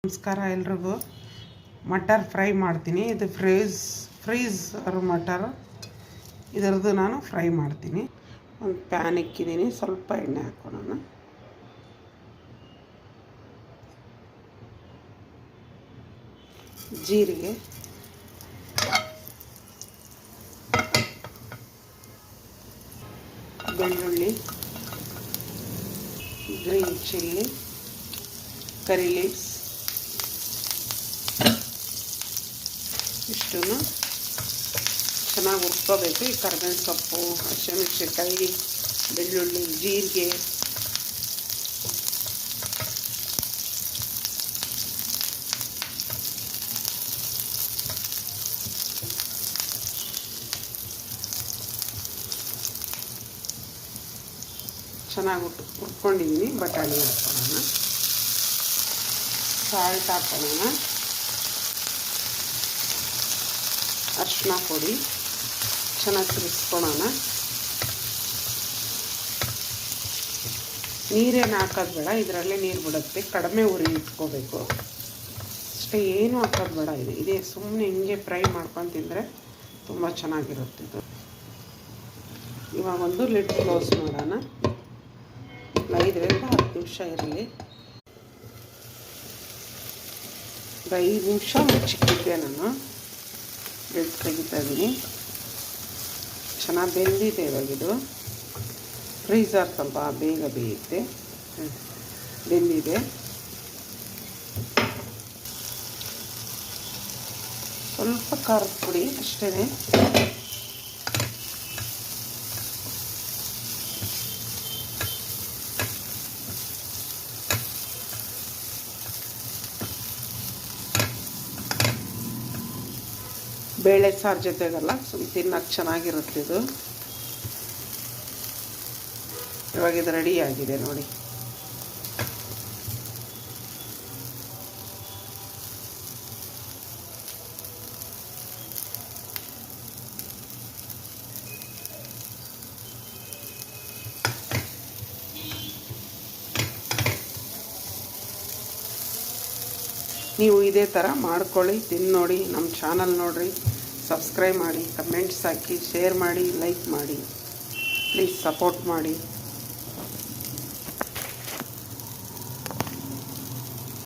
ನಮಸ್ಕಾರ ಎಲ್ರಿಗೂ. ಮಟರ್ ಫ್ರೈ ಮಾಡ್ತೀನಿ. ಇದು ಫ್ರೀಸ್ ಮಟರ್, ಇದರದ್ದು ನಾನು ಫ್ರೈ ಮಾಡ್ತೀನಿ. ಒಂದು ಪ್ಯಾನ್ ಇಕ್ಕಿದ್ದೀನಿ, ಸ್ವಲ್ಪ ಎಣ್ಣೆ ಹಾಕೋಣ. ಜೀರಿಗೆ, ಬೆಳ್ಳುಳ್ಳಿ, ಗ್ರೀನ್ ಚಿಲ್ಲಿ, ಕರಿ ಲೀವ್ಸ್ ಇಷ್ಟನ್ನು ಚೆನ್ನಾಗಿ ಹುರ್ಕೋಬೇಕು. ಈ ಕರಿಬೇವಿನ ಸೊಪ್ಪು, ಹಸಿಮೆಣಸಿನಕಾಯಿ, ಬೆಳ್ಳುಳ್ಳಿ, ಜೀರಿಗೆ, ಚೆನ್ನಾಗಿ ಹುರ್ಕೊಂಡಿದ್ದೀನಿ. ಬಟಾಣಿ ಹಾಕೋಣ, ಸಾಲ್ಟ್ ಹಾಕೋಣ, ಅರಿಶಿನ ಪುಡಿ ಚೆನ್ನಾಗಿ ತಿರ್ಸ್ಕೊಳ್ಳೋಣ. ನೀರೇನು ಹಾಕೋದು ಬೇಡ, ಇದರಲ್ಲೇ ನೀರು ಬಿಡುತ್ತೆ. ಕಡಿಮೆ ಉರಿ ಇಟ್ಕೋಬೇಕು ಅಷ್ಟೇ, ಏನು ಹಾಕೋದು ಬೇಡ. ಇದೇ ಸುಮ್ಮನೆ ಹಿಂಗೆ ಫ್ರೈ ಮಾಡ್ಕೊಂಡು ತಿಂದರೆ ತುಂಬ ಚೆನ್ನಾಗಿರುತ್ತೆ ಇದು. ಇವಾಗ ಒಂದು ಲಿಡ್ ಕ್ಲೋಸ್ ಮಾಡೋಣ. 5ರಿಂದ 10 ನಿಮಿಷ ಇರಲಿ. 5 ನಿಮಿಷ ಮುಚ್ಚಿಟ್ಟಿದ್ದೆ ನಾನು. ಲಿಡ್ ತೆಗಿತಾ ಇದ್ದೀನಿ. ಚೆನ್ನಾಗಿ ಬೆಂದಿದೆ ಇವಾಗಿದು. ಫ್ರೀಸರ್ ಸ್ವಲ್ಪ ಬೇಗ ಬೇಯುತ್ತೆ. ಬೆಂದಿದೆ. ಸ್ವಲ್ಪ ಖಾರದ ಪುಡಿ ಅಷ್ಟೇ. ಬೇಳೆ ಸಾರು ಜೊತೆಗಲ್ಲ, ಸ್ವಲ್ಪ ತಿನ್ನಕ್ಕೆ ಚೆನ್ನಾಗಿರುತ್ತೆ ಇದು. ಇವಾಗ ಇದು ರೆಡಿ ಆಗಿದೆ ನೋಡಿ. ನೀವು ಇದೇ ಥರ ಮಾಡ್ಕೊಳ್ಳಿ, ತಿಂದು ನೋಡಿ. ನಮ್ಮ ಚಾನಲ್ ನೋಡಿರಿ, ಸಬ್ಸ್ಕ್ರೈಬ್ ಮಾಡಿ, ಕಮೆಂಟ್ಸ್ ಹಾಕಿ, ಶೇರ್ ಮಾಡಿ, ಲೈಕ್ ಮಾಡಿ. ಪ್ಲೀಸ್ ಸಪೋರ್ಟ್ ಮಾಡಿ.